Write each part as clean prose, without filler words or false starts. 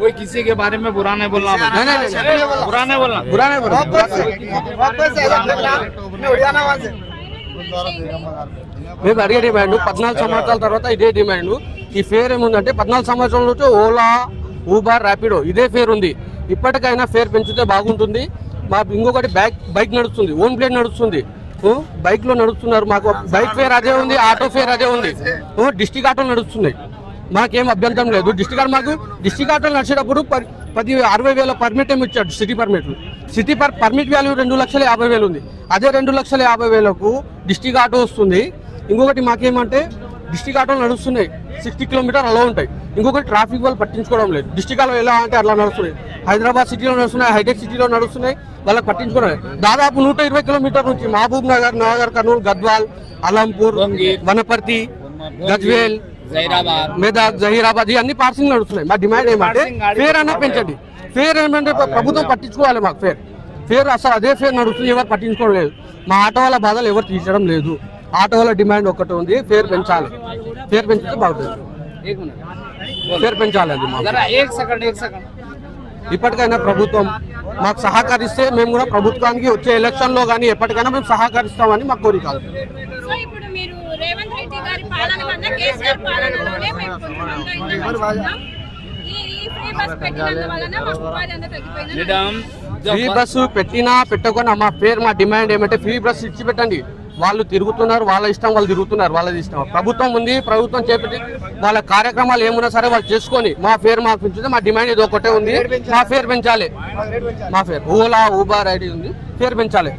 कोई किसी के बारे में बुरा नहीं बोलना, बुरा नहीं बोलना, बुरा नहीं बोलना। మేము అడిగే డిమాండ్ 14 సంవత్సరాల తర్వాత ఇదే డిమాండ్. ఈ ఫేర్ ఏముందంటే 14 సంవత్సరాల నుంచి ఓలా, ఊబర్, ర్యాపిడో ఇదే ఫేర్ ఉంది. ఇప్పటికైనా ఫేర్ పెంచితే బాగుంటుంది. మా ఇంకొకటి బైక్ నడుస్తుంది, ఓన్ ప్లేట్ నడుస్తుంది, బైక్ లో నడుస్తున్నారు. మాకు బైక్ ఫేర్ అదే ఉంది, ఆటో ఫేర్ అదే ఉంది, డిస్ట్రిక్ట్ ఆటోలు నడుస్తున్నాయి. మాకేం అభ్యంతరం లేదు. డిస్ట్రిక్ట్ ఆటోలు నడిచేటప్పుడు 60,000 పర్మిట్ ఏమి ఇచ్చాడు, సిటీ పర్మిట్ వాల్యూ 2,50,000 ఉంది. అదే 2,50,000కు డిస్ట్రిక్ట్ ఆటో వస్తుంది. ఇంకొకటి మాకేమంటే డిస్ట్రిక్ట్ ఆటోలు నడుస్తున్నాయి, 60 కిలోమీటర్ అలా ఉంటాయి. ఇంకొకటి ట్రాఫిక్ వాళ్ళు పట్టించుకోవడం లేదు. డిస్ట్రిక్ట్ ఆటో ఎలా అంటే అట్లా నడుస్తున్నాయి. హైదరాబాద్ సిటీలో నడుస్తున్నాయి, హైటెక్ సిటీలో నడుస్తున్నాయి, వాళ్ళకి పట్టించుకోవడం. దాదాపు 120 కిలోమీటర్ నుంచి మహబూబ్ నగర్, కర్నూలు, గద్వాల్, అలంపూర్, వనపర్తి, గజ్వేల్, మెదక్, జహీరాబాద్ అన్ని పార్సింగ్ నడుస్తున్నాయి. మా డిమాండ్ ఏమంటే ఫేర్ అన్నా పెంచండి. ఫేర్ ఏమంటే ప్రభుత్వం పట్టించుకోవాలి. మాకు ఫేర్ అసలు అదే ఫేర్ నడుస్తుంది, ఎవరు పట్టించుకోవడం లేదు. మా ఆటో వాళ్ళ బాధలు ఎవరు తీర్చడం లేదు. ఆటో వాళ్ళ డిమాండ్ ఒకటి ఉంది, ఫేర్ పెంచాలి. ఫేర్ పెంచితే బాగుంటుంది. ఫేర్ పెంచాలి. అది ఇప్పటికైనా ప్రభుత్వం మాకు సహకరిస్తే మేము కూడా ప్రభుత్వానికి వచ్చే ఎలక్షన్ లో కానీ ఎప్పటికైనా మేము సహకరిస్తామని మాకు కోరిక. ఫ్రీ బస్సు పెట్టినా పెట్టకుండా మా పేరు మా డిమాండ్ ఏమంటే ఫ్రీ బస్సు ఇచ్చి పెట్టండి. వాళ్ళు తిరుగుతున్నారు, వాళ్ళ ఇష్టం వాళ్ళు తిరుగుతున్నారు, వాళ్ళది ఇష్టం. ప్రభుత్వం ఉంది, ప్రభుత్వం చేపట్టి వాళ్ళ కార్యక్రమాలు ఏమున్నా సరే వాళ్ళు చేసుకొని మా ఫేర్ మాకు పెంచితే మా డిమాండ్ ఇది ఒకటే ఉంది, మా ఫేర్ పెంచాలి. మా ఫేర్ ఓలా, ఊబర్ ఐడి ఉంది, ఫేర్ పెంచాలి.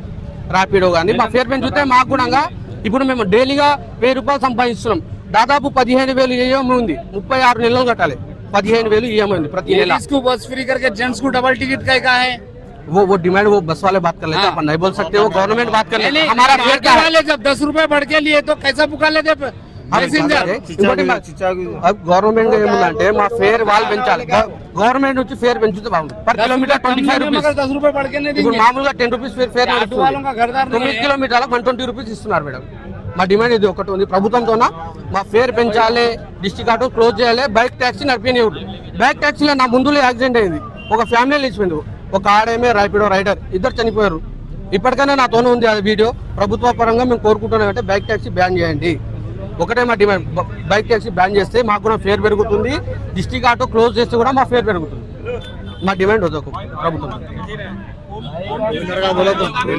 ర్యాపిడో కానీ మా ఫేర్ పెంచితే మాకు కూడా ఇప్పుడు మేము డైలీగా 1000 రూపాయలు సంపాదిస్తున్నాం. దాదాపు 15,000 ఈఎంఐ ఉంది, 36 నెలలు కట్టాలి. 15,000 ఈఎంఐ ఉంది ప్రతి నెల. बस फ्री करके जेंट्स को डबल टिकट का है वो डिमांड वो बस वाले बात कर लेते हैं, अपन नहीं बोल सकते. वो गवर्नमेंट बात कर लेते. हमारा फेयर क्या है? जब 10 रुपए बढ़ के लिए तो कैसा पुकार लेते గవర్నమెంట్ ఏముందంటే మా ఫేర్ వాళ్ళు పెంచాలి. గవర్నమెంట్ నుంచి ఫేర్ పెంచితే బాగుంది. Per kilometre 25 rupees. 10 रुपए बढ़ के ఇప్పుడు మామూలుగా 10 రూపీస్ ఫేర్ 9 కిలోమీటర్లకు 120 రూపీస్ ఇస్తున్నారు మేడం. మా డిమాండ్ ఇది ఒకటి ఉంది. ప్రభుత్వంతోన మా ఫేర్ పెంచాలి, డిస్ట్రిక్ట్ ఆటో క్లోజ్ చేయాలి, బైక్ ట్యాక్సీ నడిపినివ్వదు. బైక్ ట్యాక్సీలో నా ముందులో యాక్సిడెంట్ అయింది, ఒక ఫ్యామిలీ నిలిచిపోయింది. ఒక ఆడేమే ర్యాపిడో రైడర్, ఇద్దరు చనిపోయారు. ఇప్పటికైనా నాతోనే ఉంది అది వీడియో. ప్రభుత్వ పరంగా మేము కోరుకుంటున్నామంటే బైక్ ట్యాక్సీ బ్యాన్ చేయండి. ఒకటే మా డిమాండ్. బైక్ ట్యాక్సీ బ్యాన్ చేస్తే మాకు కూడా ఫేర్ పెరుగుతుంది. డిస్ట్రిక్ట్ ఆటో క్లోజ్ చేస్తే కూడా మా ఫేర్ పెరుగుతుంది. మా డిమాండ్ వద్దు ప్రభుత్వం.